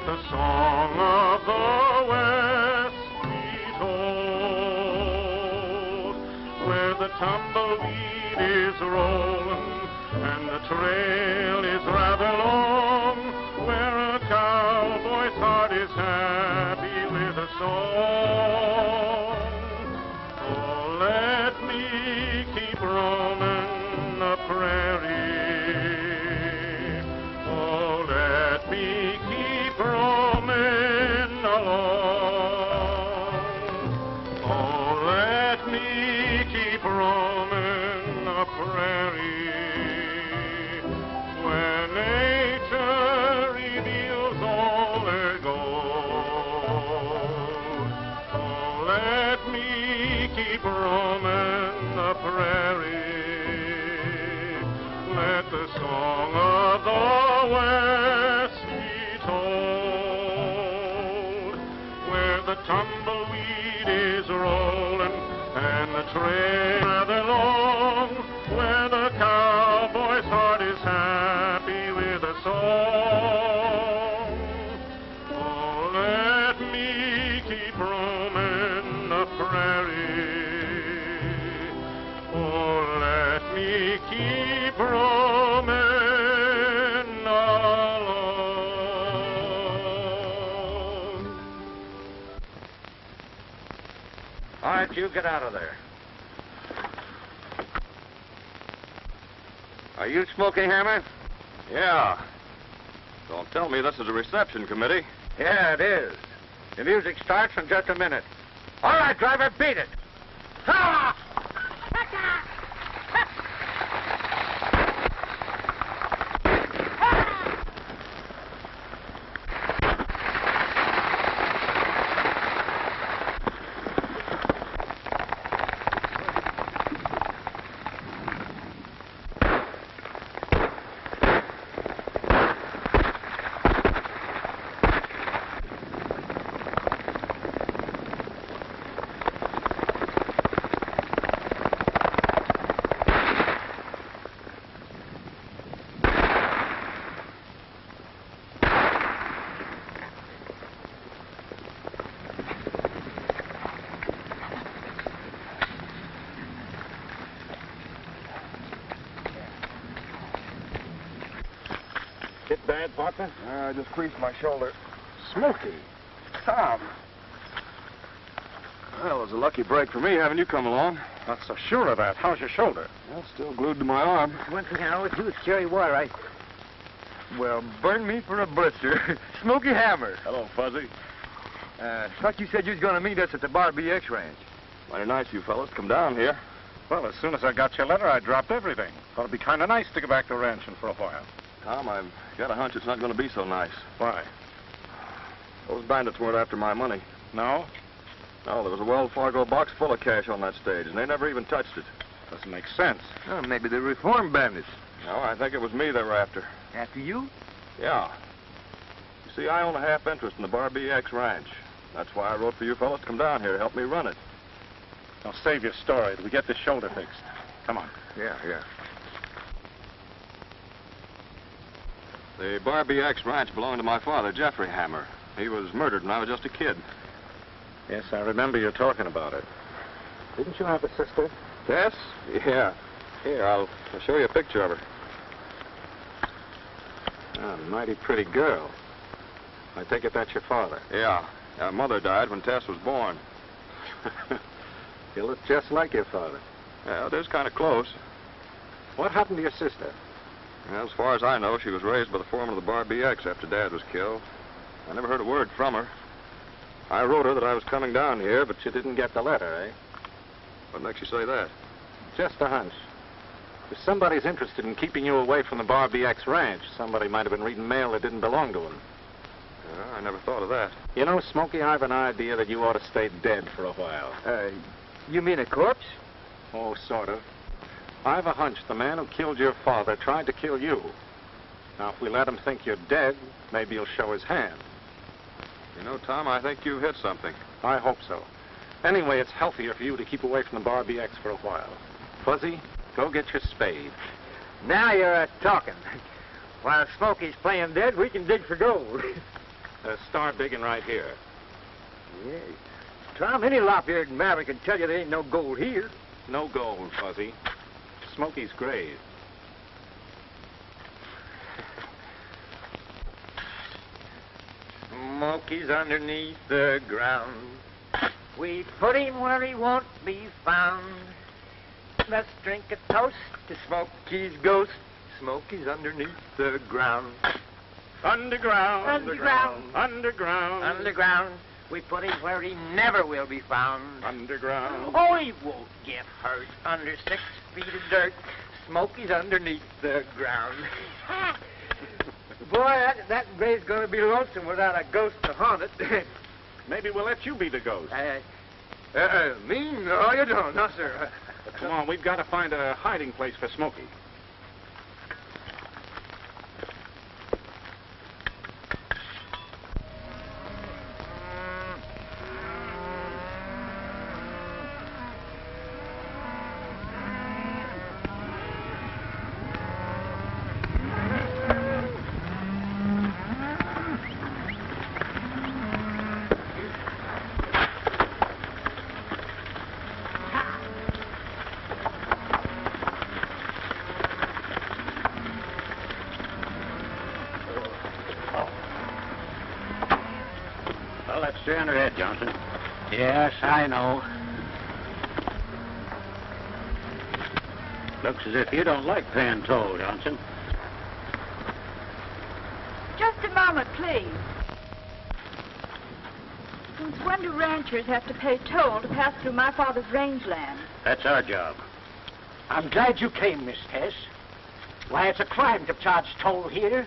the song of the West be told, where the tumbleweed is rolling and the trail is rather long, where a cowboy's heart is happy with a song. Oh, let me keep roaming the prairie. Oh, let me keep roaming along. Oh, let me keep roaming the prairie, where nature reveals all her gold. Oh, let me keep roaming the prairie. Let the song of the West be told, where the tumbleweed is rolling and the trail rather long, where the cowboy's heart is happy with a song. Oh, let me keep roaming the prairie. Oh, let me keep roaming along. All right, you get out of there. Are you Smoky Hammer? Yeah. Don't tell me this is a reception committee. Yeah, it is. The music starts in just a minute. All right, driver, beat it. Ha! Hit bad, partner? I just creased my shoulder. Smoky. Tom. Well, it was a lucky break for me having you come along. Not so sure of that. How's your shoulder? Well, still glued to my arm. One thing I know is you, Cherry Water. Well, burn me for a blister. Smoky Hammer. Hello, Fuzzy. Thought you said you was going to meet us at the Bar BX ranch. Mighty nice you fellas to come down here. Well, as soon as I got your letter, I dropped everything. Thought it'd be kind of nice to get back to ranching for a while. Tom, I've got a hunch it's not going to be so nice. Why? Those bandits weren't after my money. No? No, there was a Wells Fargo box full of cash on that stage, and they never even touched it. Doesn't make sense. Well, maybe they're reformed bandits. No, I think it was me they were after. After you? Yeah. You see, I own a half interest in the Bar BX ranch. That's why I wrote for you fellas to come down here to help me run it. Now, save your story till we get this shoulder fixed. Come on. Yeah. The Bar BX ranch belonged to my father, Jeffrey Hammer. He was murdered when I was just a kid. Yes, I remember you talking about it. Didn't you have a sister? Tess? Yeah. Here, I'll show you a picture of her. A mighty pretty girl. I take it that's your father. Yeah. Mother died when Tess was born. You look just like your father. Yeah, it is kind of close. What happened to your sister? Well, as far as I know, she was raised by the foreman of the Bar BX after Dad was killed. I never heard a word from her. I wrote her that I was coming down here, but You didn't get the letter, eh? what makes you say that? Just a hunch. If somebody's interested in keeping you away from the Bar BX ranch, somebody might have been reading mail that didn't belong to him. Yeah, I never thought of that. You know, Smoky, I've an idea that you ought to stay dead for a while. You mean a corpse? Oh, sort of. I've a hunch the man who killed your father tried to kill you. Now, if we let him think you're dead, maybe he'll show his hand. You know, Tom, I think you hit something. I hope so. Anyway, it's healthier for you to keep away from the Bar BX for a while. Fuzzy, go get your spade. Now you're talking. While Smoky's playing dead, we can dig for gold. Start digging right here. Yeah. Tom, any lop-eared maverick can tell you there ain't no gold here. No gold, Fuzzy. Smoky's grave. Smoky's underneath the ground. We put him where he won't be found. Let's drink a toast to Smoky's ghost. Smoky's underneath the ground. Underground. Underground. Underground. Underground. We put him where he never will be found. Underground. Oh, he won't get hurt under 6 feet of dirt. Smoky's underneath the ground. Boy, that grave's going to be lonesome without a ghost to haunt it. Maybe we'll let you be the ghost. Me? No, you don't. No, sir. Come on, we've got to find a hiding place for Smoky. Well, that's 300 head, Johnson. Yes, I know. Looks as if you don't like paying toll, Johnson. Just a moment, please. Since when do ranchers have to pay toll to pass through my father's rangeland? That's our job. I'm glad you came, Miss Tess. Why, it's a crime to charge toll here.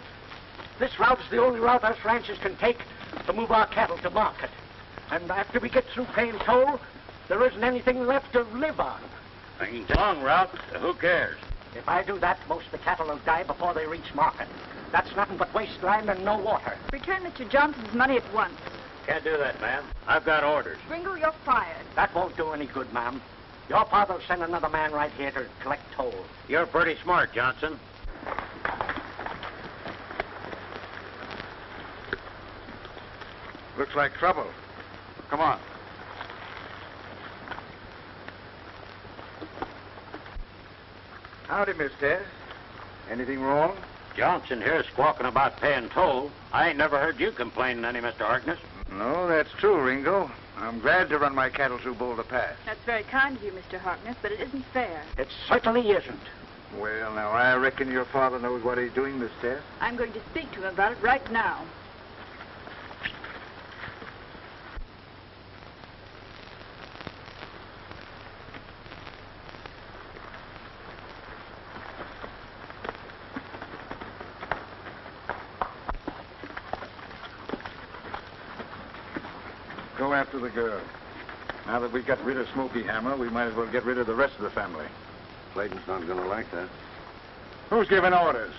This route's the only route us ranchers can take to move our cattle to market. And after we get through paying toll, there isn't anything left to live on. Ain't a long route, so who cares? If I do that, most of the cattle will die before they reach market. That's nothing but wasteland and no water. Return Mr. Johnson's money at once. Can't do that, ma'am. I've got orders. Ringo, you're fired. That won't do any good, ma'am. Your father will send another man right here to collect toll. You're pretty smart, Johnson. Looks like trouble. Come on. Howdy, Miss Tess. Anything wrong? Johnson here squawking about paying toll. I ain't never heard you complaining any, Mr. Harkness. No, that's true, Ringo. I'm glad to run my cattle through Boulder Pass. That's very kind of you, Mr. Harkness, but it isn't fair. It certainly isn't. Well, now, I reckon your father knows what he's doing, Miss Tess. I'm going to speak to him about it right now. Go after the girl. Now that we've got rid of Smoky Hammer, we might as well get rid of the rest of the family. Clayton's not going to like that. Who's giving orders?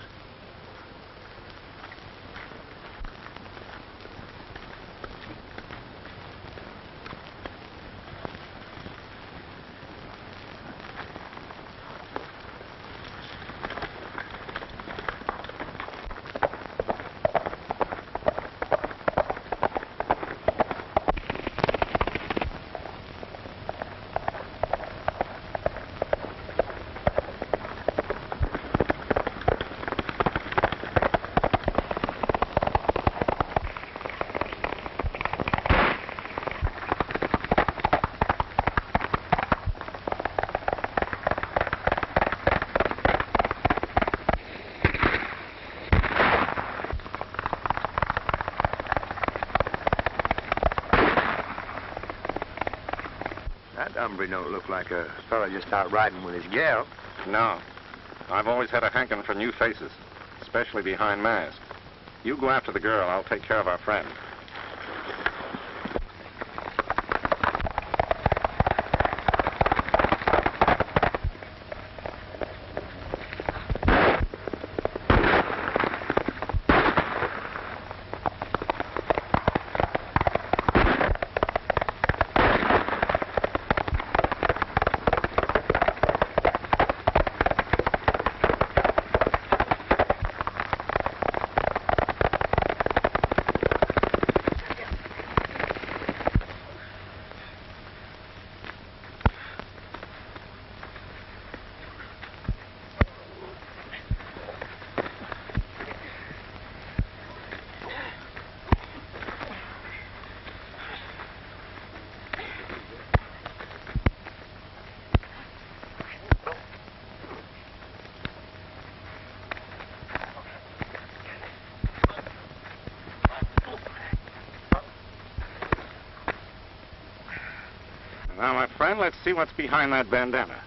That hombre don't look like a fellow just out riding with his gal. No. I've always had a hankering for new faces, especially behind masks. You go after the girl. I'll take care of our friend. then, let's see what's behind that bandana.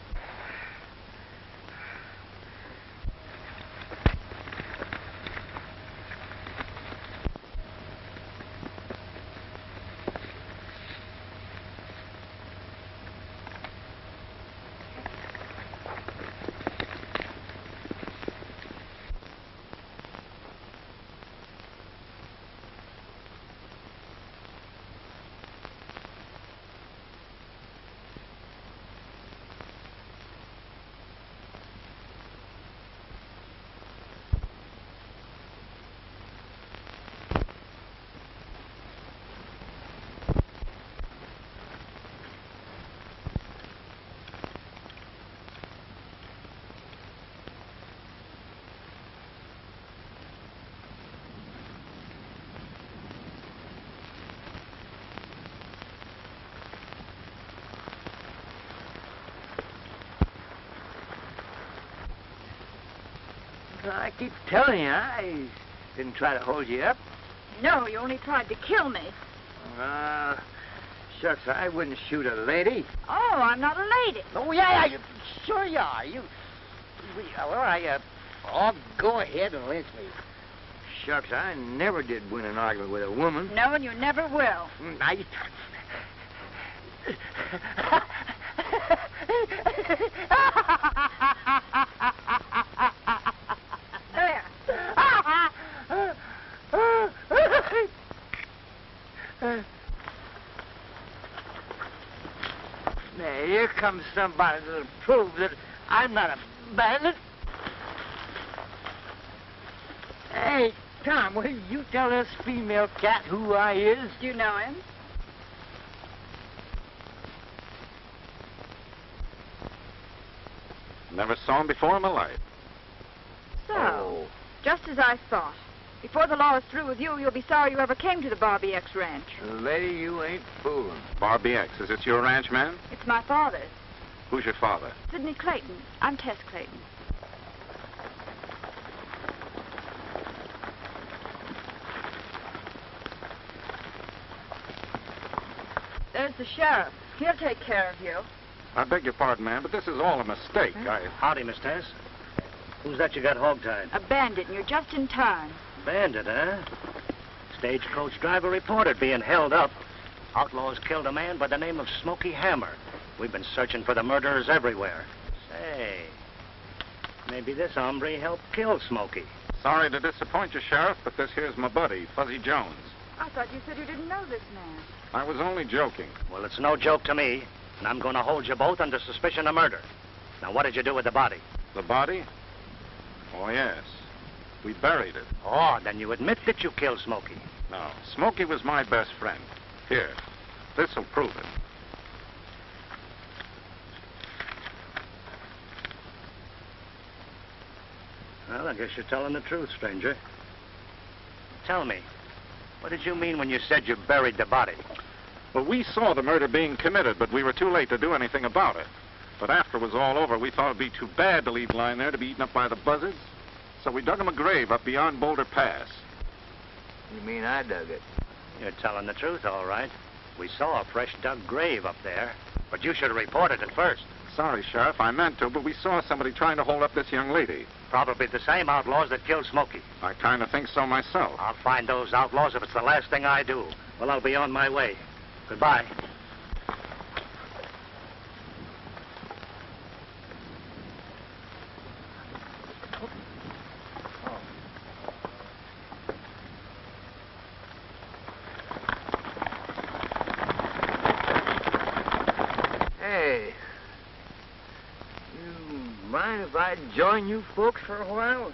I keep telling you, I didn't try to hold you up. No, you only tried to kill me. Shucks, I wouldn't shoot a lady. Oh, I'm not a lady. Oh, yeah, sure you are. All right, go ahead and lynch me. Shucks, I never did win an argument with a woman. No, and you never will. There. Now, here comes somebody that'll prove that I'm not a bandit. Hey, Tom, will you tell this female cat who I is? Do you know him? Never saw him before in my life. So, just as I thought. Before the law is through with you, you'll be sorry you ever came to the Barbie X Ranch. Lady, you ain't fooling. Barbie X, is this your ranch, man? It's my father's. Who's your father? Sidney Clayton. I'm Tess Clayton. There's the sheriff. He'll take care of you. I beg your pardon, man, but this is all a mistake. Howdy, Miss Tess. Who's that you got hog-tied? A bandit, and you're just in time. Bandit, huh? Stagecoach driver reported being held up. Outlaws killed a man by the name of Smoky Hammer. We've been searching for the murderers everywhere. Say, maybe this hombre helped kill Smoky. Sorry to disappoint you, Sheriff, but this here's my buddy, Fuzzy Jones. I thought you said you didn't know this man. I was only joking. Well, it's no joke to me, and I'm going to hold you both under suspicion of murder. Now, what did you do with the body? The body? Oh, yes. We buried it. Oh, then you admit that you killed Smoky. No, Smoky was my best friend. Here, this'll prove it. Well, I guess you're telling the truth, stranger. Tell me, what did you mean when you said you buried the body? Well, we saw the murder being committed, but we were too late to do anything about it. But after it was all over, we thought it'd be too bad to leave lying there to be eaten up by the buzzards. So we dug him a grave up beyond Boulder Pass. You mean I dug it? You're telling the truth, all right. We saw a fresh dug grave up there, but you should have reported it first. Sorry, Sheriff, I meant to, but we saw somebody trying to hold up this young lady. Probably the same outlaws that killed Smoky. I kind of think so myself. I'll find those outlaws if it's the last thing I do. Well, I'll be on my way. Goodbye. Hey, you mind if I join you folks for a while?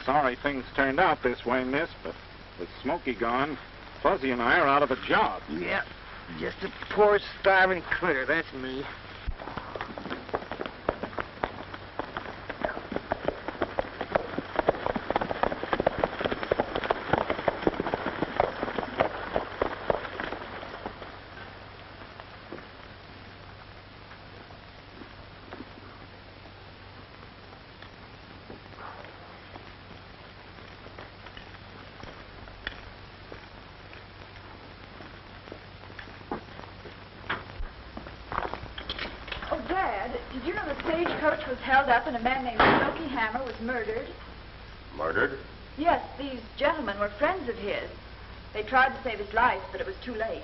Sorry things turned out this way, miss, but with Smoky gone, Fuzzy and I are out of a job. Yeah, just a poor starving critter, that's me. coach was held up and a man named Smoky Hammer was murdered. Murdered? Yes, these gentlemen were friends of his. They tried to save his life, but it was too late.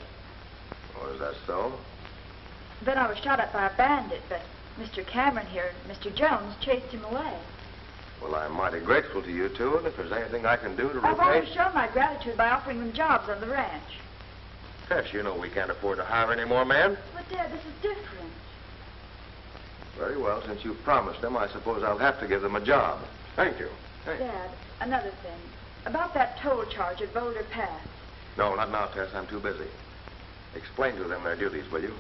Oh, is that so? Then I was shot at by a bandit, but Mr. Cameron here and Mr. Jones chased him away. Well, I'm mighty grateful to you two, and if there's anything I can do to I've repay... always shown my gratitude by offering them jobs on the ranch. Tess, you know we can't afford to hire any more men. But, Dad, this is different. Very well, since you've promised them, I suppose I'll have to give them a job. Thank you. Dad, another thing. About that toll charge at Boulder Pass. No, not now, Tess. I'm too busy. Explain to them their duties, will you?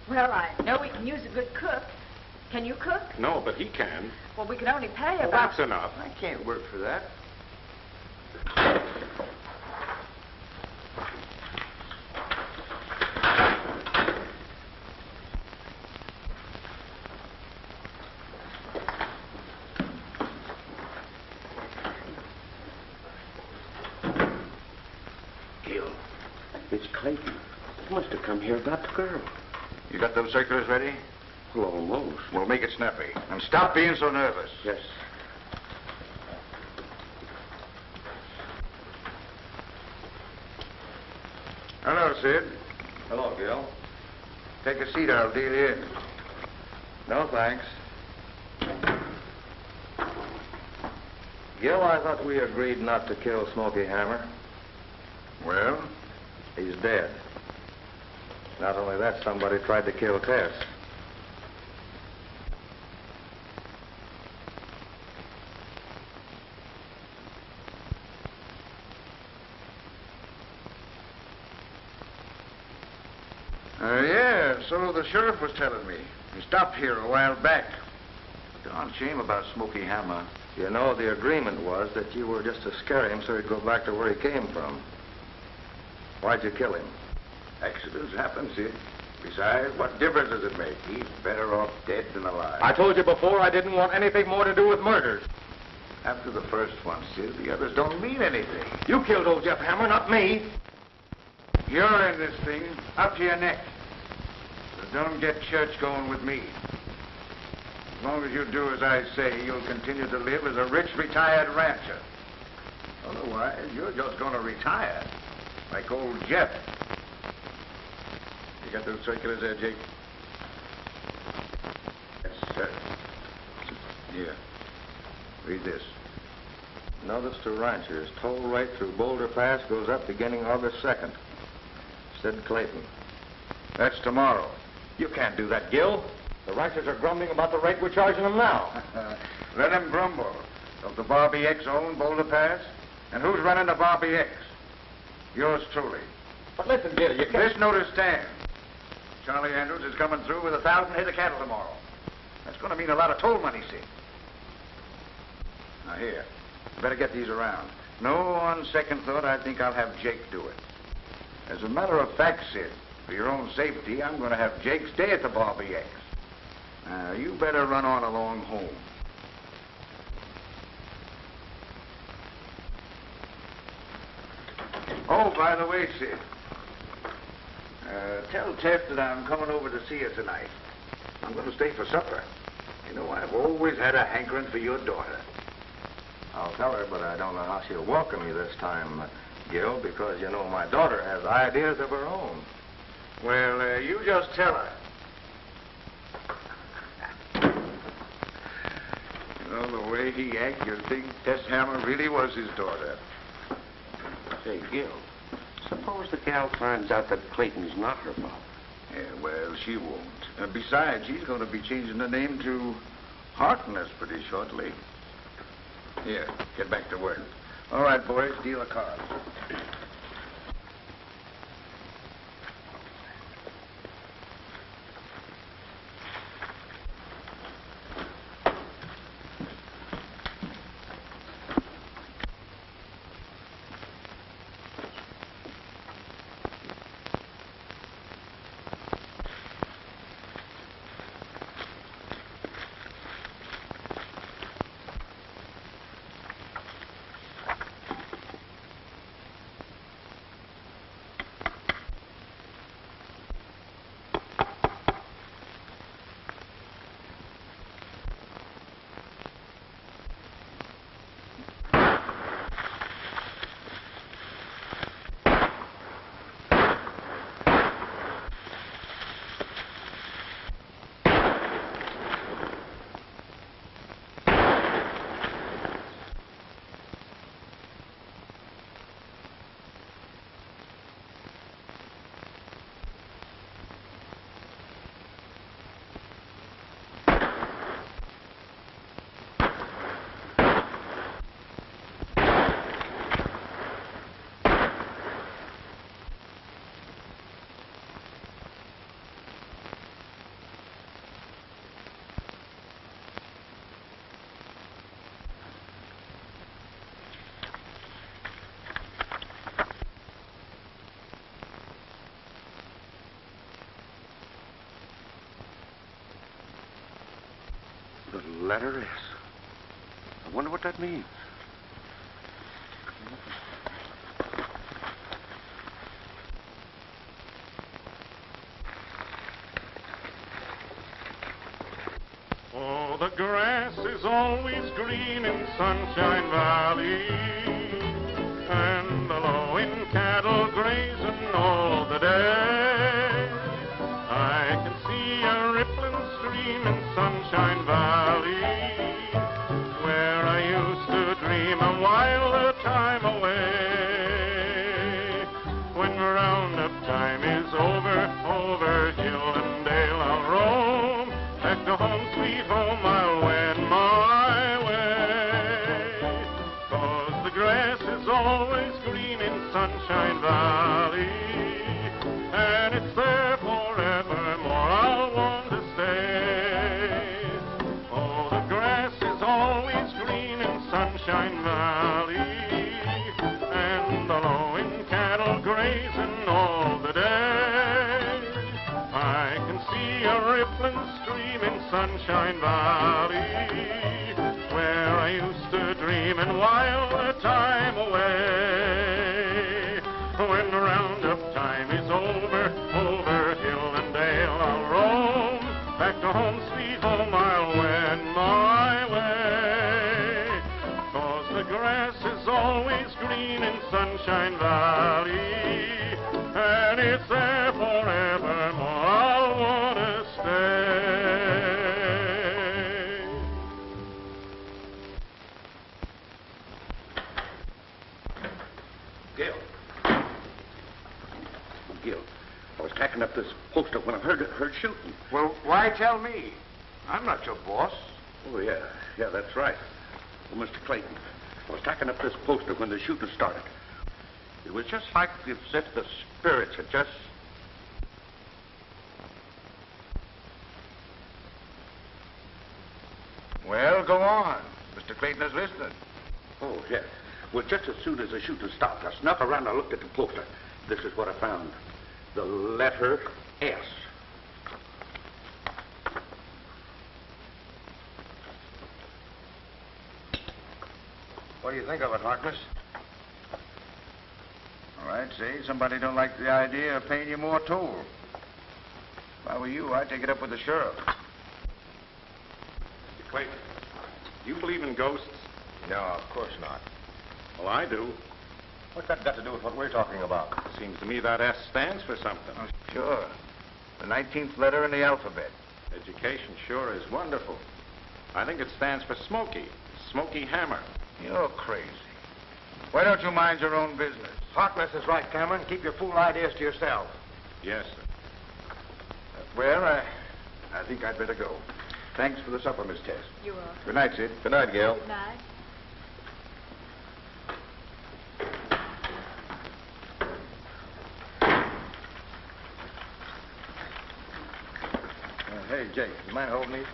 Well, I know we can use a good cook. Can you cook? No, but he can. Well, we can only pay Well, about... that's enough. I can't work for that. Gil, it's Clayton. He must have come here about the girl. You got those circulars ready? Well, almost. Well, make it snappy. And stop being so nervous. Yes. Hello, Sid. Hello, Gil. Take a seat. I'll deal you in. No, thanks. Gil, I thought we agreed not to kill Smoky Hammer. Well? He's dead. Not only that, somebody tried to kill Tess. Yeah, so the sheriff was telling me. He stopped here a while back. Darn shame about Smoky Hammer. You know, the agreement was that you were just to scare him so he'd go back to where he came from. Why'd you kill him? Accidents happen, Sid. Besides, what difference does it make? He's better off dead than alive. I told you before I didn't want anything more to do with murders. After the first one, Sid, the others don't mean anything. You killed old Jeff Hammer, not me. You're in this thing, up to your neck. But don't get church going with me. As long as you do as I say, you'll continue to live as a rich retired rancher. Otherwise, you're just going to retire, like old Jeff. You got those circulars there, Jake? Yes, sir. Here. Read this. Notice to ranchers, toll rate through Boulder Pass goes up beginning August 2nd. Sid Clayton. That's tomorrow. You can't do that, Gil. The ranchers are grumbling about the rate we're charging them now. Let them grumble. Don't the Barbie X own Boulder Pass? And who's running the Barbie X? Yours truly. But listen, Gil, you can't... This notice stands. Charlie Andrews is coming through with 1,000 head of cattle tomorrow. That's going to mean a lot of toll money, see. Now, here. You better get these around. No, on second thought, I think I'll have Jake do it. As a matter of fact, Sid, for your own safety, I'm going to have Jake stay at the Barbie X. Now, you better run on along home. Oh, by the way, Sid, tell Tess that I'm coming over to see her tonight. I'm going to stay for supper. You know, I've always had a hankering for your daughter. I'll tell her, but I don't know how she'll welcome you this time, Gil, because, you know, my daughter has ideas of her own. Well, you just tell her. You know, the way he acts, you'd think Tess Hammer really was his daughter. Say, Gil, suppose the gal finds out that Clayton's not her father. Yeah, well, she won't. Besides, she's going to be changing the name to Harkness pretty shortly. Here, get back to work. All right, boys, deal the cards. letter S. I wonder what that means. Oh, the grass is always green in Sunshine Valley, and the lowing cattle grazing all the day. I can see a rippling stream in Sunshine Valley, where I used to dream a while the time away. When roundup time is over, over hill and dale I'll roam, back to home, sweet home, I'll wend my way. 'Cause the grass is always green in Sunshine Valley, and it's there forevermore I'll want to stay. Oh, the grass is always green in Sunshine Valley, and the lowing cattle grazing all the day. I can see a rippling stream in Sunshine Valley, where I used to dream and while the time away. When roundup time is over, over hill and dale I'll roam, back to home, sweet home, I'll wend my way. 'Cause the grass is always green in Sunshine Valley, and it's there forevermore I'll want to stay. Gil, I was tacking up this poster when I heard shooting. Well, why tell me? I'm not your boss. Oh, yeah, that's right. Well, Mr. Clayton, I was tacking up this poster when the shooting started. It was just like as if the spirits had just... Well, go on. Mr. Clayton is listening. Oh, yeah. Well, just as soon as the shooting stopped, I snuck around and I looked at the poster. This is what I found. The letter S. What do you think of it, Harkness? All right, say, somebody don't like the idea of paying you more toll. If I were you, I'd take it up with the sheriff. Mr. Clayton, do you believe in ghosts? No, of course not. Well, I do. What's that got to do with what we're talking about? Seems to me that S stands for something. Oh, sure. The 19th letter in the alphabet. Education sure is wonderful. I think it stands for Smoky. Smoky Hammer. You're crazy. Why don't you mind your own business? Harkness is right, Cameron. Keep your fool ideas to yourself. Yes, sir. Well, I think I'd better go. Thanks for the supper, Miss Tess. You're welcome. Good night, Sid. Good night, Gail. Good night. Hey, Jake, you mind holding these?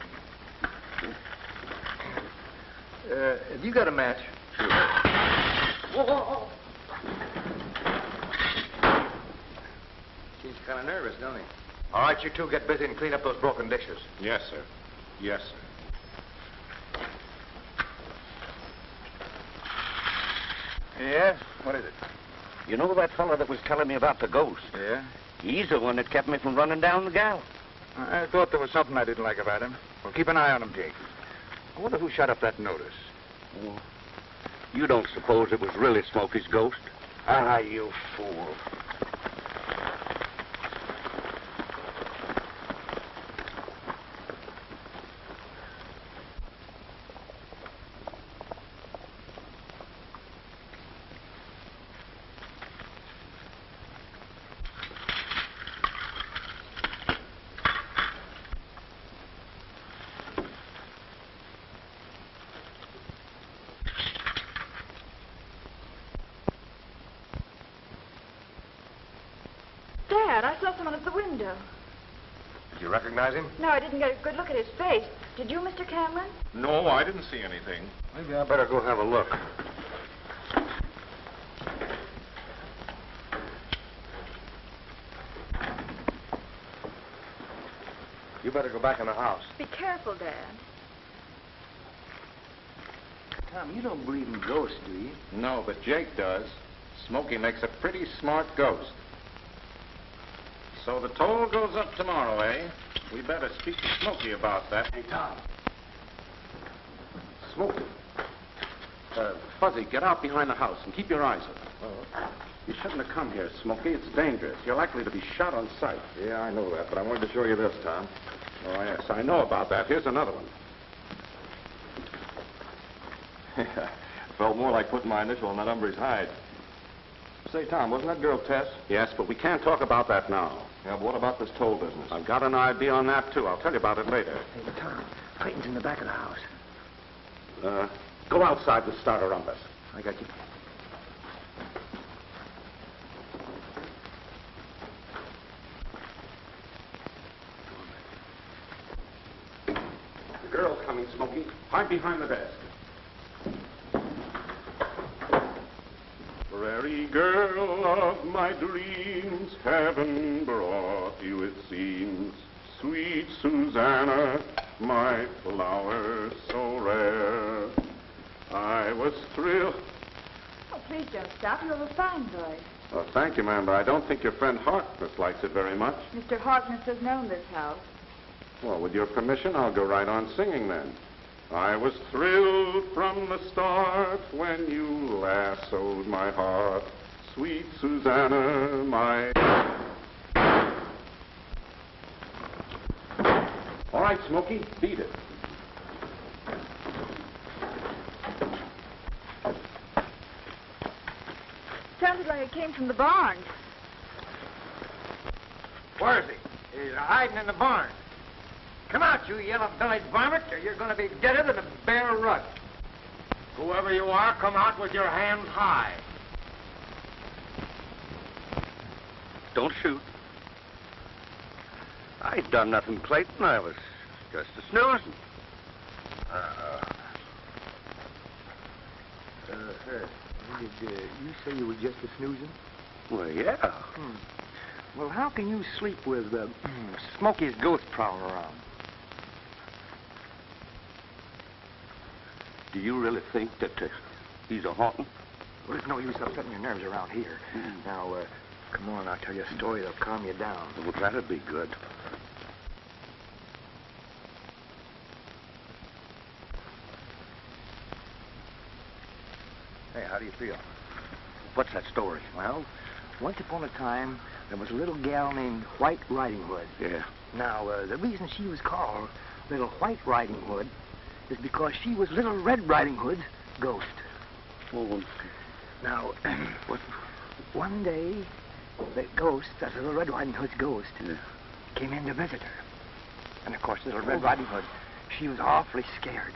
Have you got a match? Sure. Whoa. Seems kind of nervous, don't he? All right, you two get busy and clean up those broken dishes. Yes, sir. Yes, sir. Yeah? What is it? You know that fellow that was telling me about the ghost? Yeah? He's the one that kept me from running down the gal. I thought there was something I didn't like about him. Well, keep an eye on him, Jake. I wonder who shot up that notice. Oh, you don't suppose it was really Smoky's ghost? Ah, you fool. Dad, I saw someone at the window. Did you recognize him? No, I didn't get a good look at his face. Did you, Mr. Cameron? No, I didn't see anything. Maybe I better go have a look. You better go back in the house. Be careful, Dad. Tom, you don't believe in ghosts, do you? No, but Jake does. Smoky makes a pretty smart ghost. So the toll goes up tomorrow, eh? We better speak to Smoky about that. Hey, Tom. Smoky. Fuzzy, get out behind the house and keep your eyes open. You shouldn't have come here, Smoky. It's dangerous. You're likely to be shot on sight. Yeah, I know that, but I wanted to show you this, Tom. Oh, yes, I know about that. Here's another one. Felt more like putting my initial on that hombre's hide. Say, Tom, wasn't that girl Tess? Yes, but we can't talk about that now. Yeah, but what about this toll business? I've got an idea on that, too. I'll tell you about it later. Hey, Tom, Clayton's in the back of the house. Go outside and start a rumpus. I got you. The girl's coming, Smoky. Hide behind the desk. Prairie girl of my dreams, heaven brought you, it seems. Sweet Susanna, my flower so rare. I was thrilled. Oh, please don't stop. You have a fine voice. Well, thank you, ma'am, but I don't think your friend Harkness likes it very much. Mr. Harkness has known this house. Well, with your permission, I'll go right on singing then. I was thrilled from the start when you lassoed my heart. Sweet Susanna, my... All right, Smoky, beat it. Sounded like it came from the barn. Where is he? He's hiding in the barn. Come out, you yellow-bellied varmint, or you're going to be deader than a bear rug. Whoever you are, come out with your hands high. Don't shoot. I done nothing, Clayton. I was just a snoozing. Did you say you were just a snoozing? Well, yeah. Well, how can you sleep with Smoky's ghost prowling around? Do you really think that he's a haunting? Well, there's no use upsetting your nerves around here. Now, come on, I'll tell you a story that'll calm you down. Well, that'd be good. Hey, how do you feel? What's that story? Well, once upon a time, there was a little gal named White Riding Hood. Yeah. Now, the reason she was called Little White Riding Hood is because she was Little Red Riding Hood's ghost. Oh. Now, one day, the ghost, that's Little Red Riding Hood's ghost, came in to visit her. And, of course, Little Red Riding Hood, she was awfully scared.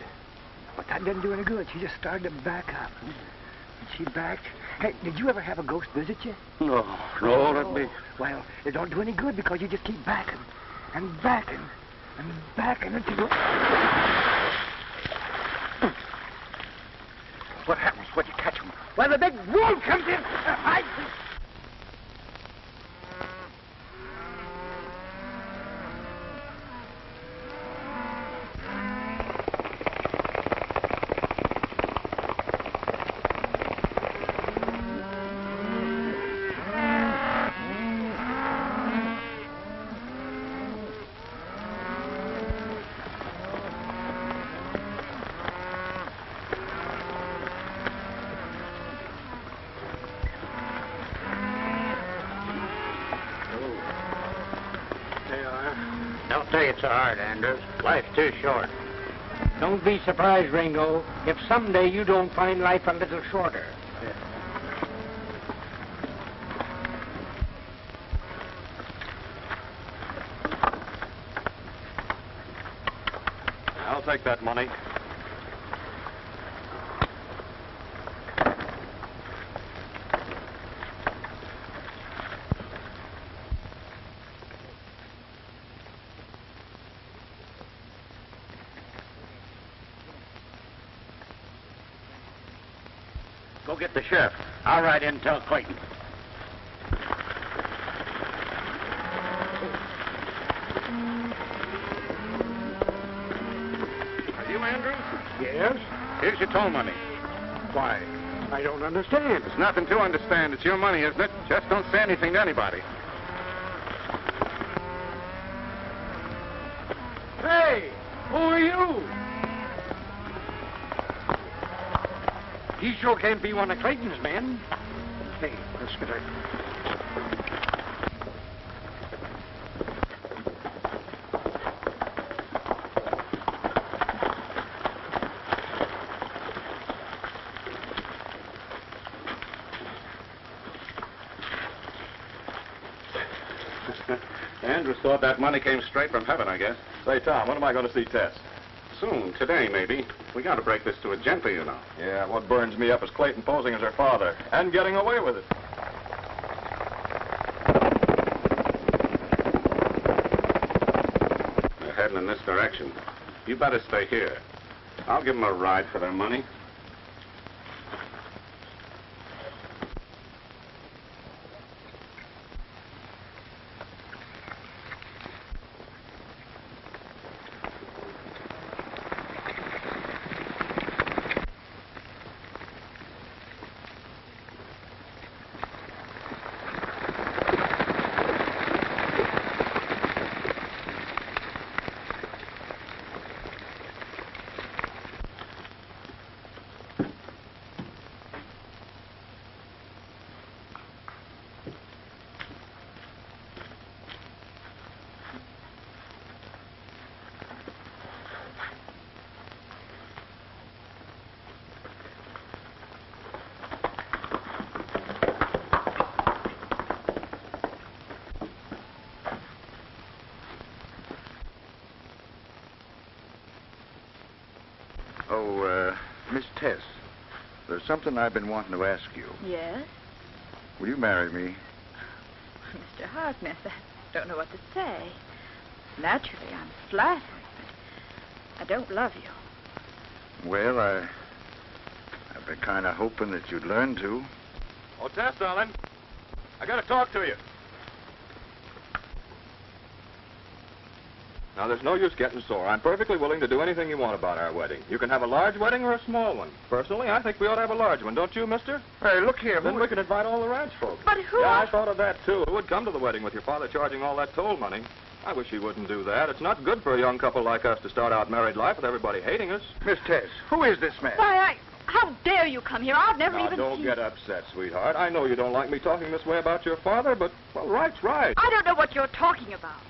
But that didn't do any good. She just started to back up. And she backed. Hey, did you ever have a ghost visit you? No, let me... Well, it don't do any good because you just keep backing and backing and backing until... What happens when you catch him? Well, the big wolf comes in. Don't take it so hard, Andrews. Life's too short. Don't be surprised, Ringo, if someday you don't find life a little shorter. I'll take that money. Go get the sheriff. I'll ride in and tell Clayton. Are you Andrews? Yes? Here's your toll money. Why? I don't understand. There's nothing to understand. It's your money, isn't it? Just don't say anything to anybody. Hey, who are you? He sure can't be one of Clayton's men. Hey, let's get her. Andrew thought that money came straight from heaven, I guess. Say, Tom, when am I going to see Tess? Soon, today, maybe. We got to break this to a gently, you know. Yeah, what burns me up is Clayton posing as her father and getting away with it. They're heading in this direction. You better stay here. I'll give them a ride for their money. Miss Tess, there's something I've been wanting to ask you. Yes? Will you marry me? Mr. Harkness, I don't know what to say. Naturally, I'm flattered, but I don't love you. Well, I've been kind of hoping that you'd learn to. Oh, Tess, darling, I got to talk to you. Now, there's no use getting sore. I'm perfectly willing to do anything you want about our wedding. You can have a large wedding or a small one. Personally, I think we ought to have a large one, don't you, mister? Hey, look here. Then we can invite all the ranch folks. But who... Yeah, I thought of that, too. Who would come to the wedding with your father charging all that toll money? I wish he wouldn't do that. It's not good for a young couple like us to start out married life with everybody hating us. Miss Tess, who is this man? Why, how dare you come here? I've never Now, even don't seen... get upset, sweetheart. I know you don't like me talking this way about your father, but, well, right's right. I don't know what you're talking about.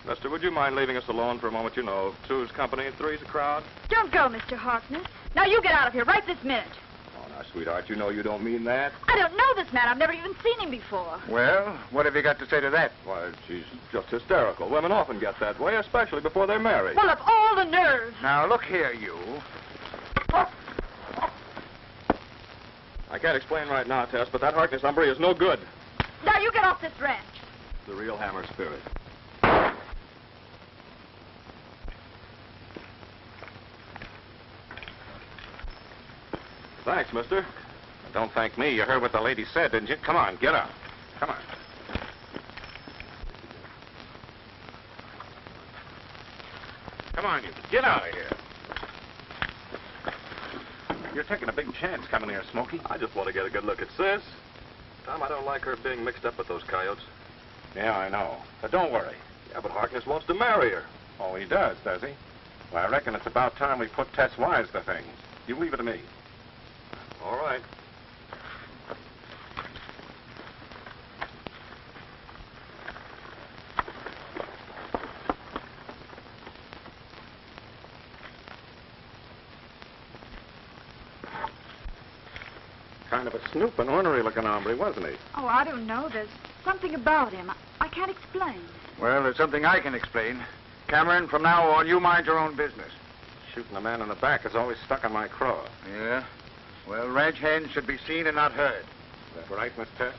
Mister, would you mind leaving us alone for a moment? You know, two's company and three's a crowd. Don't go, Mr. Harkness. Now you get out of here right this minute. Oh, now, sweetheart, you know you don't mean that. I don't know this man. I've never even seen him before. Well, what have you got to say to that? Why, she's just hysterical. Women often get that way, especially before they're married. Full of all the nerve. Now, look here, you. I can't explain right now, Tess, but that Harkness hombre is no good. Now you get off this ranch. The real Hammer spirit. Thanks, mister. Don't thank me. You heard what the lady said, didn't you? Come on, get up. Come on. Come on, you. Get out of here. You're taking a big chance coming here, Smoky. I just want to get a good look at Sis. Tom, I don't like her being mixed up with those coyotes. Yeah, I know. But don't worry. Yeah, but Harkness wants to marry her. Oh, he does he? Well, I reckon it's about time we put Tess wise to things. You leave it to me. All right. Kind of a snoop and ornery-looking hombre, wasn't he? Oh, I don't know. There's something about him. I can't explain. Well, there's something I can explain. Cameron, from now on, you mind your own business. Shooting a man in the back is always stuck in my craw. Yeah? Well, ranch hands should be seen and not heard. Is that right, Miss Tess?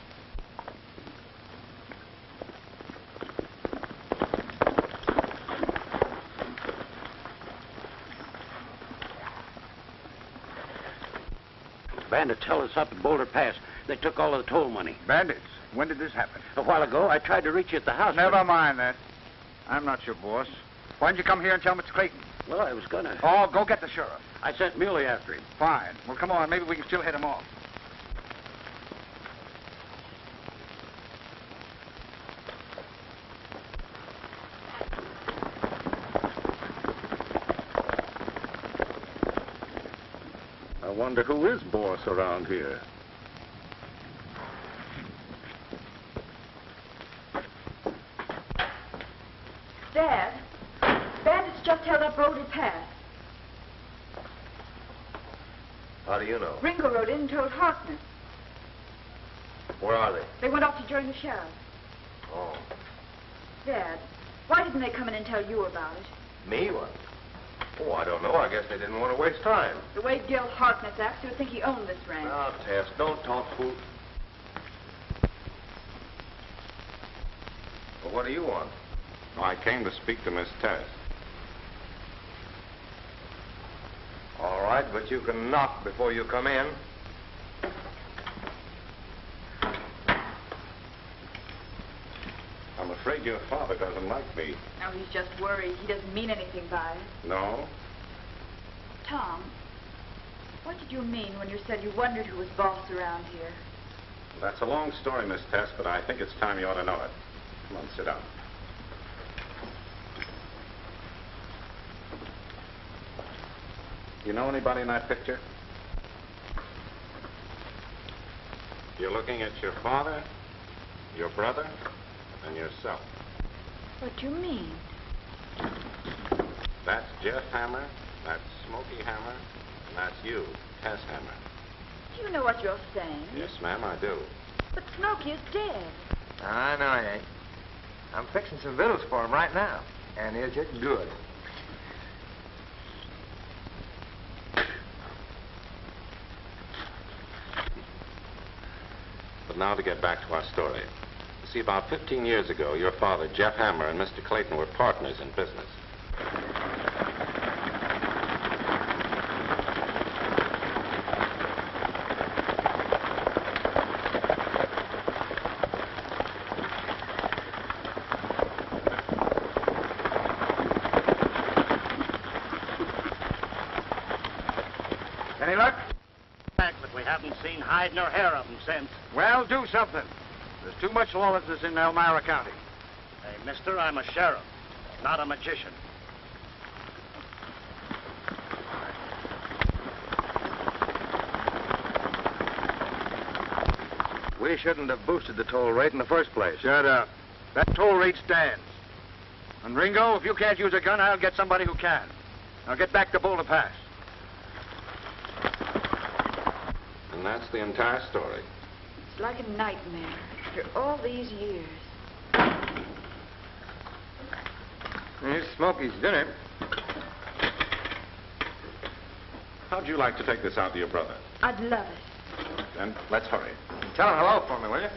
Bandits held us up at Boulder Pass. They took all of the toll money. Bandits? When did this happen? A while ago, I tried to reach you at the house. Never mind that. I'm not your boss. Why didn't you come here and tell Mr. Clayton? Well, I was gonna. Oh, go get the sheriff. I sent Muley after him. Fine. Well, come on. Maybe we can still head him off. I wonder who is boss around here. Dad, bandits just held up Boulder Pass. How do you know? Ringo rode in and told Harkness. Where are they? They went off to join the sheriff. Oh. Dad, why didn't they come in and tell you about it? Me? What? Oh, I don't know. I guess they didn't want to waste time. The way Gil Harkness acts, you would think he owned this ranch. Now, Tess, don't talk fool. Well, what do you want? Oh, I came to speak to Miss Tess. All right, but you can knock before you come in. I'm afraid your father doesn't like me. No, he's just worried. He doesn't mean anything by it. No? Tom, what did you mean when you said you wondered who was boss around here? That's a long story, Miss Tess, but I think it's time you ought to know it. Come on, sit down. You know anybody in that picture? You're looking at your father, your brother, and yourself. What do you mean? That's Jeff Hammer, that's Smoky Hammer, and that's you, Tess Hammer. Do you know what you're saying? Yes, ma'am, I do. But Smoky is dead. I know he ain't. I'm fixing some victuals for him right now. And is it good? But now to get back to our story. You see, about 15 years ago, your father, Jeff Hammer, and Mr. Clayton were partners in business. Any luck? But we haven't seen hide nor hair of him since. Well, do something. There's too much lawlessness in Elmira County. Hey, mister, I'm a sheriff, not a magician. We shouldn't have boosted the toll rate in the first place. Shut up. That toll rate stands. And Ringo, if you can't use a gun, I'll get somebody who can. Now get back to Boulder Pass. And that's the entire story. It's like a nightmare after all these years. Here's Smoky's dinner. How'd you like to take this out to your brother? I'd love it. Then let's hurry. Tell him hello for me, will you?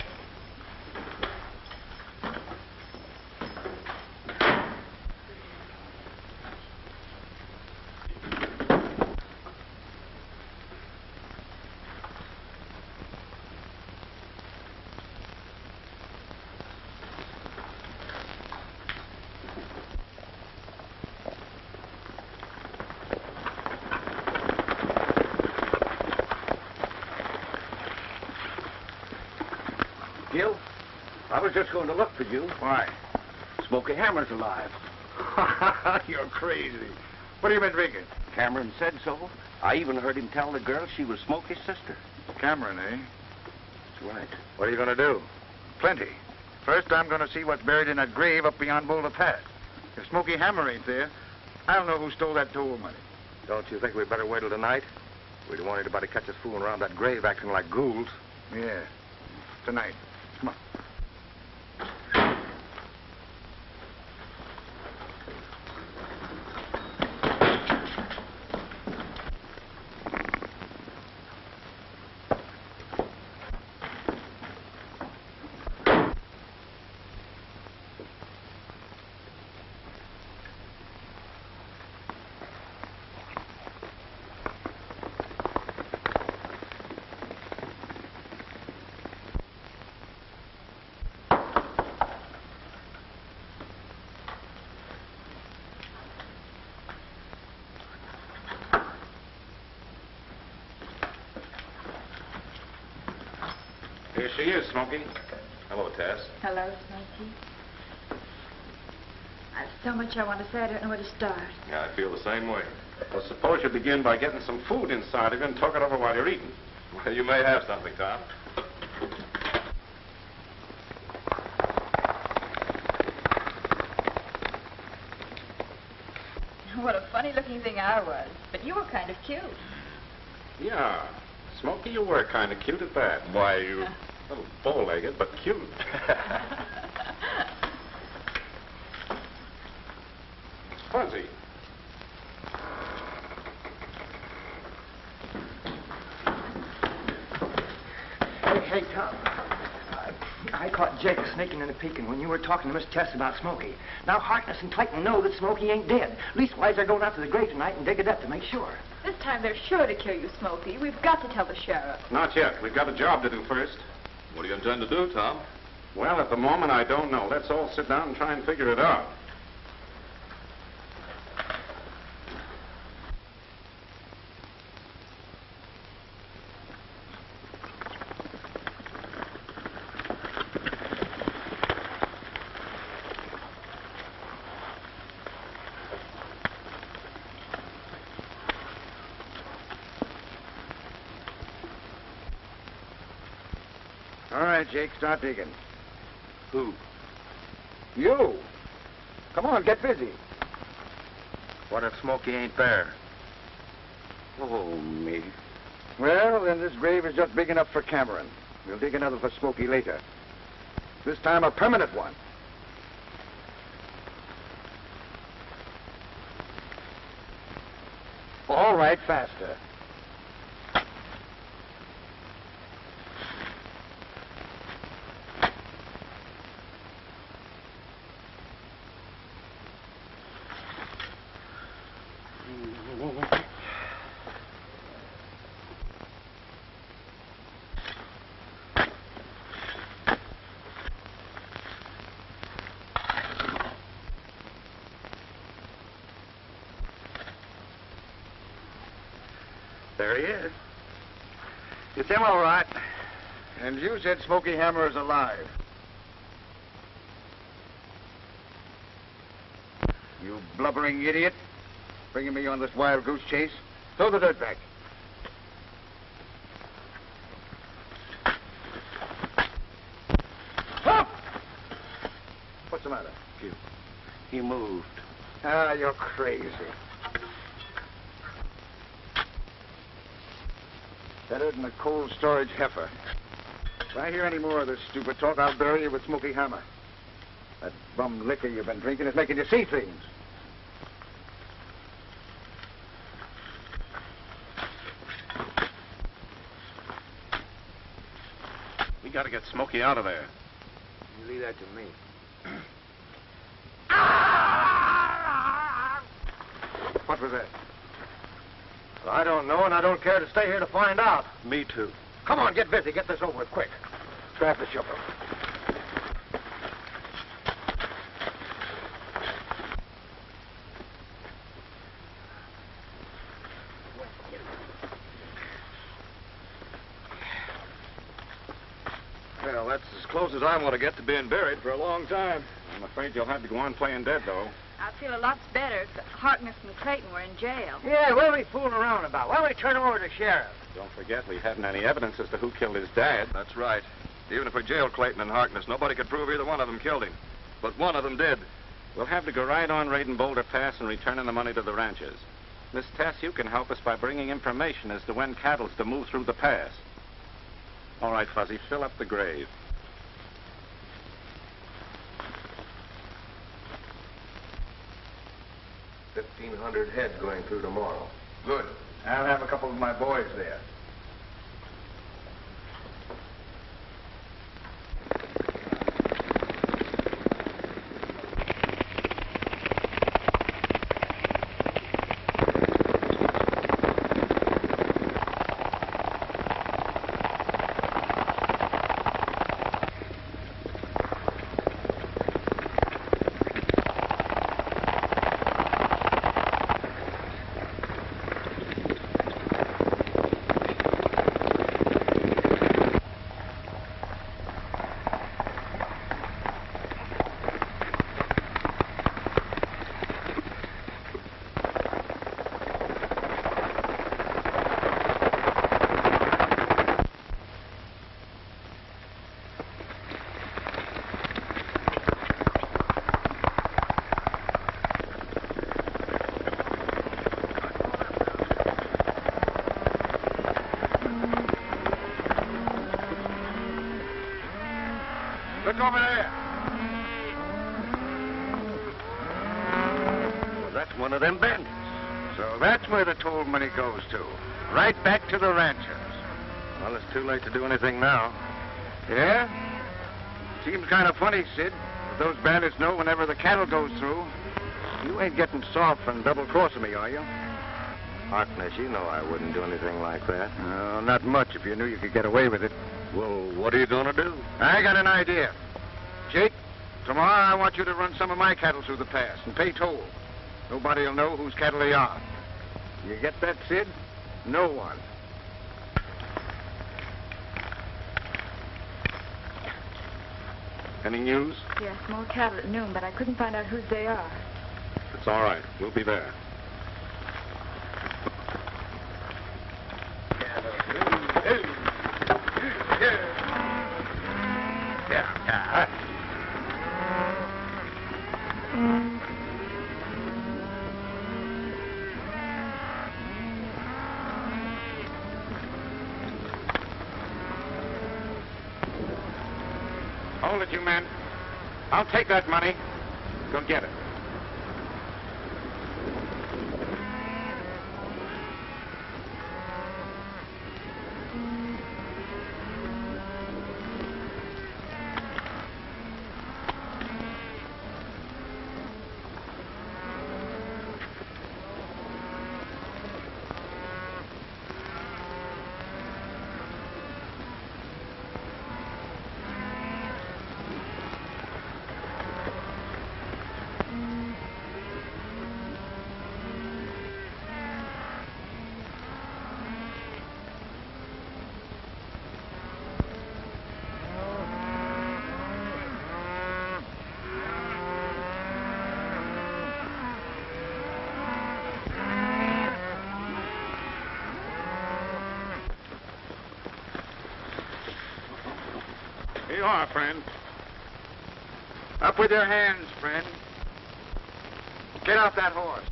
Gil, I was just going to look for you. Why? Smoky Hammer's alive. You're crazy. What have you been drinking? Cameron said so. I even heard him tell the girl she was Smoky's sister. Cameron, eh? That's right. What are you going to do? Plenty. First, I'm going to see what's buried in that grave up beyond Boulder Pass. If Smoky Hammer ain't there, I'll know who stole that toll money. Don't you think we'd better wait till tonight? We don't want anybody to catch us fooling around that grave acting like ghouls. Yeah. Tonight. Come on. Here she is, Smoky. Hello, Tess. Hello, Smoky. I've so much I want to say, I don't know where to start. Yeah, I feel the same way. Well, suppose you begin by getting some food inside of you and talk it over while you're eating. Well, you may have something, Tom. What a funny-looking thing I was. But you were kind of cute. Yeah. Smoky, you were kind of cute at that. Why, you... A little bow-legged, but cute. Fuzzy. Hey, Tom. I caught Jake sneaking and peeking when you were talking to Miss Tess about Smoky. Now Harkness and Clayton know that Smoky ain't dead. Leastwise, they're going out to the grave tonight and dig it up to make sure. This time they're sure to kill you, Smoky. We've got to tell the sheriff. Not yet. We've got a job to do first. What do you intend to do, Tom? Well, at the moment, I don't know. Let's all sit down and try and figure it out. All right, Jake, start digging. Who? You. Come on, get busy. What if Smoky ain't there? Oh, me. Well, then this grave is just big enough for Cameron. We'll dig another for Smoky later. This time a permanent one. All right, faster. There he is. It's him, all right. And you said Smoky Hammer is alive. You blubbering idiot. Bringing me on this wild goose chase. Throw the dirt back. Up! What's the matter? He moved. Ah, you're crazy. Better than a cold storage heifer. If I hear any more of this stupid talk, I'll bury you with Smoky Hammer. That bum liquor you've been drinking is making you see things. We got to get Smoky out of there. You leave that to me. What was that? Well, I don't know, and I don't care to stay here to find out. Me too. Come on, get busy. Get this over with quick. Grab the shovel. Well, that's as close as I want to get to being buried for a long time. I'm afraid you'll have to go on playing dead, though. I'd feel a lot better if Harkness and Clayton were in jail. Yeah, what are we fooling around about? Why don't we turn him over to the sheriff? Don't forget, we haven't any evidence as to who killed his dad. That's right. Even if we jailed Clayton and Harkness, nobody could prove either one of them killed him. But one of them did. We'll have to go right on raiding Boulder Pass and returning the money to the ranches. Miss Tess, you can help us by bringing information as to when cattle's to move through the pass. All right, Fuzzy, fill up the grave. 1,500 head going through tomorrow. Good. I'll have a couple of my boys there. That's one of them bandits. So that's where the toll money goes to. Right back to the ranchers. Well, it's too late to do anything now. Yeah? Seems kind of funny, Sid. But those bandits know whenever the cattle goes through. You ain't getting soft and double-crossing me, are you? Harkness, you know I wouldn't do anything like that. Not much if you knew you could get away with it. Well, what are you going to do? I got an idea. Jake, tomorrow I want you to run some of my cattle through the pass and pay toll. Nobody will know whose cattle they are. You get that, Sid? No one. Any news? Yes, more cattle at noon, but I couldn't find out whose they are. It's all right. We'll be there. Hold it, you men. I'll take that money. Go get it. Here you are, friend. Up with your hands, friend. Get off that horse.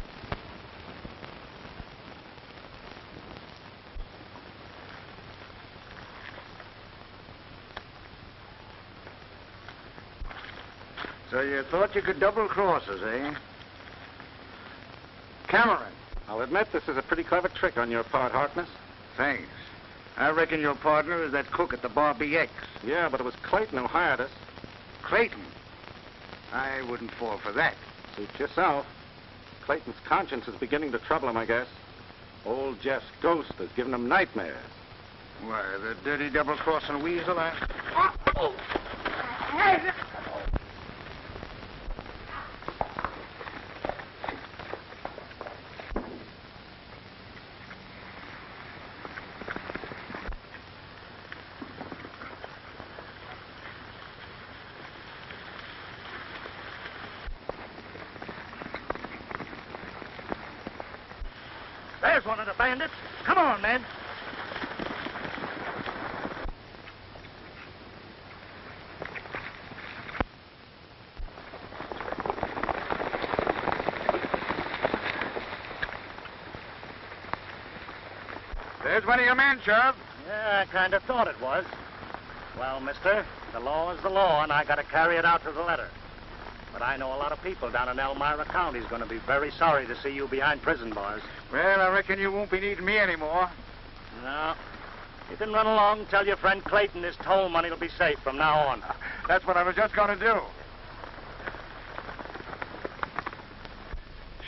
So you thought you could double-cross us, eh? Cameron. I'll admit this is a pretty clever trick on your part, Harkness. Thanks. I reckon your partner is that cook at the Bar BX. Yeah, but it was Clayton who hired us. Clayton? I wouldn't fall for that. Suit yourself. Clayton's conscience is beginning to trouble him, I guess. Old Jeff's ghost has given him nightmares. Why, the dirty double-crossing weasel, There's one of the bandits. Come on, men. There's one of your men, Sheriff. Yeah, I kind of thought it was. Well, mister, the law is the law, and I got to carry it out to the letter. But I know a lot of people down in Elmira County is going to be very sorry to see you behind prison bars. Well, I reckon you won't be needing me anymore. No. You can run along and tell your friend Clayton his toll money will be safe from now on. That's what I was just going to do.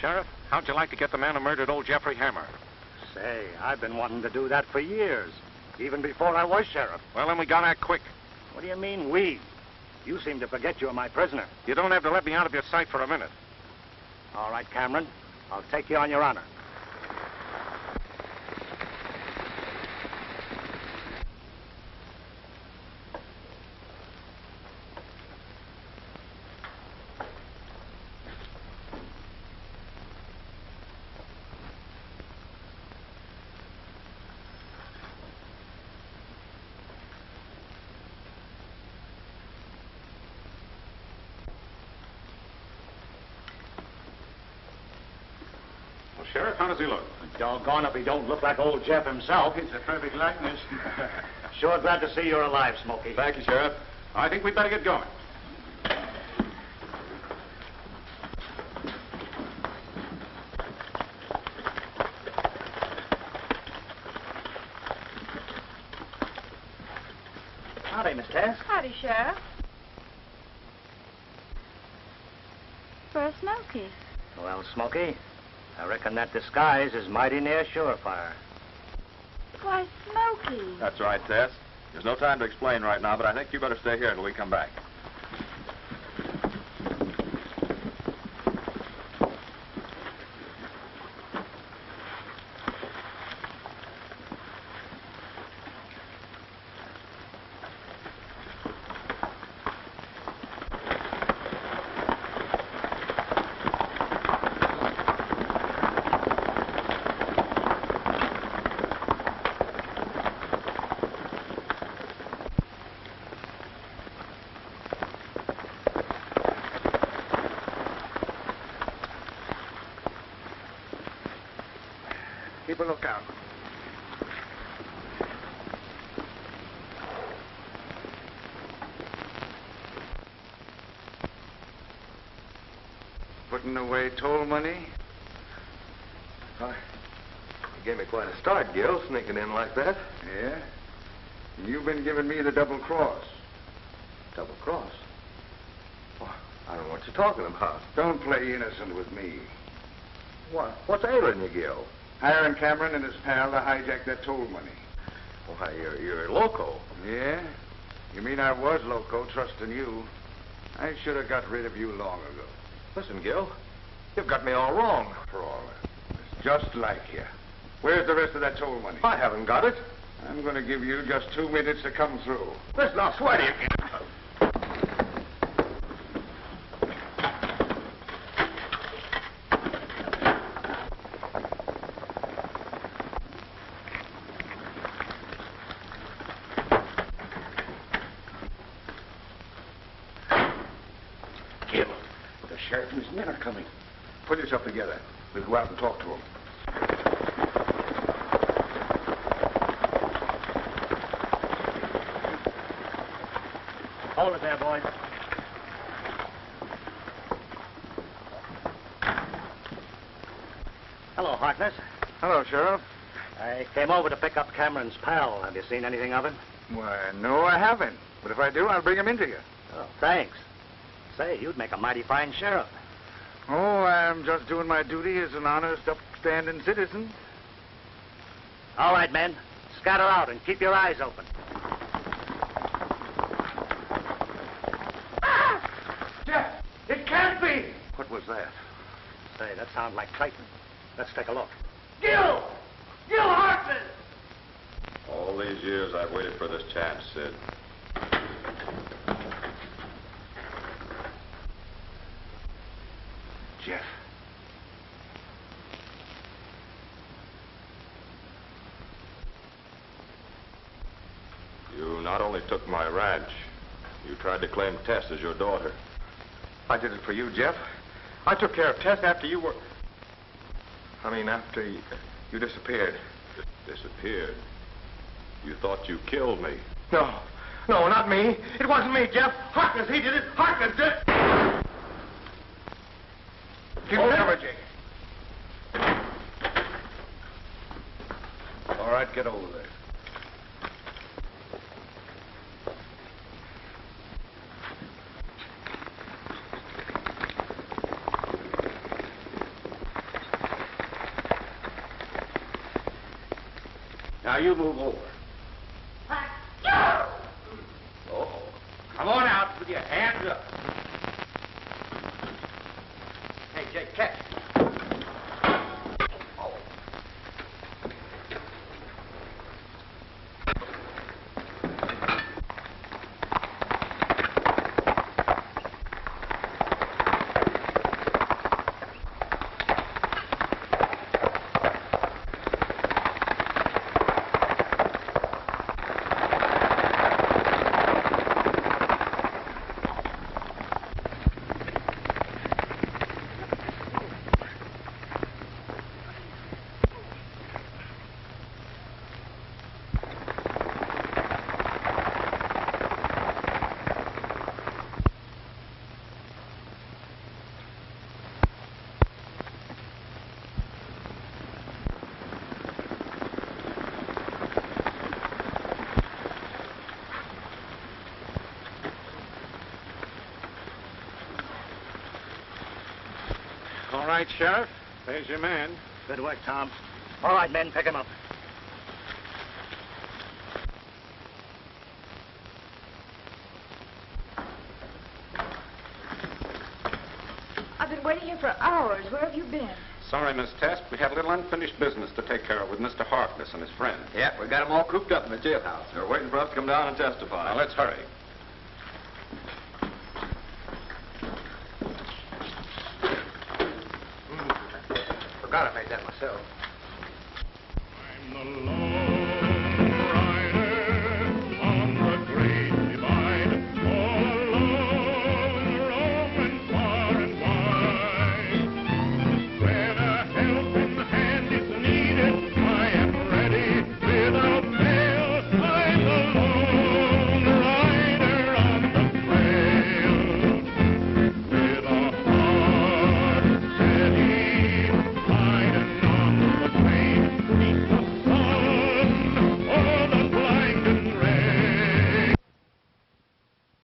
Sheriff, how'd you like to get the man who murdered old Jeffrey Hammer? Say, I've been wanting to do that for years, even before I was sheriff. Well, then we got out quick. What do you mean, we? You seem to forget you're my prisoner. You don't have to let me out of your sight for a minute. All right, Cameron. I'll take you on your honor. Sheriff, how does he look? Doggone if he don't look like old Jeff himself. It's a perfect likeness. Sure glad to see you're alive, Smoky. Thank you, Sheriff. I think we'd better get going. Miss Tess. Howdy, Sheriff. For Smoky. Well, Smoky, I reckon that disguise is mighty near surefire. Why, Smoky. That's right, Tess. There's no time to explain right now, but I think you better stay here until we come back. Keep a lookout. Putting away toll money? You gave me quite a start, Gil, sneaking in like that. Yeah? And you've been giving me the double cross. Double cross? Well, I don't know what you're talking about. Don't play innocent with me. What? What's ailing you, Gil? Hiring Cameron and his pal to hijack that toll money. Why, you're loco. Yeah? You mean I was loco, trusting you? I should have got rid of you long ago. Listen, Gil, you've got me all wrong. For all that. It's just like you. Where's the rest of that toll money? I haven't got it. I'm going to give you just 2 minutes to come through. Listen, I'll swear to you. Gil, the sheriff and his men are coming. Put yourself together. We'll go out and talk to him. Hold it there, boys. Hello, Harkness. Hello, Sheriff. I came over to pick up Cameron's pal. Have you seen anything of him? Why, no, I haven't. But if I do, I'll bring him into you. Oh, thanks. Say, you'd make a mighty fine sheriff. Oh, I'm just doing my duty as an honest, upstanding citizen. All right, men. Scatter out and keep your eyes open. Jeff, it can't be! What was that? Say, that sounds like Clayton. Let's take a look. Gil! Gil Harkness! All these years I've waited for this chance, Sid. Jeff. You not only took my ranch, you tried to claim Tess as your daughter. I did it for you, Jeff. I took care of Tess after you were... after you disappeared. Disappeared? You thought you killed me. No, not me. It wasn't me, Jeff. Harkness, he did it. Harkness did it. Keep cover, Jake. All right, get over there. Now you move over. Oh, come on out with your hands up. Hey, Jake, catch. All right, Sheriff. There's your man. Good work, Tom. All right, men, pick him up. I've been waiting here for hours. Where have you been? Sorry, Miss Tess. We had a little unfinished business to take care of with Mr. Harkness and his friend. Yeah, we got them all cooped up in the jailhouse. They're waiting for us to come down and testify. Now, let's hurry. Forgot I made that myself. I'm the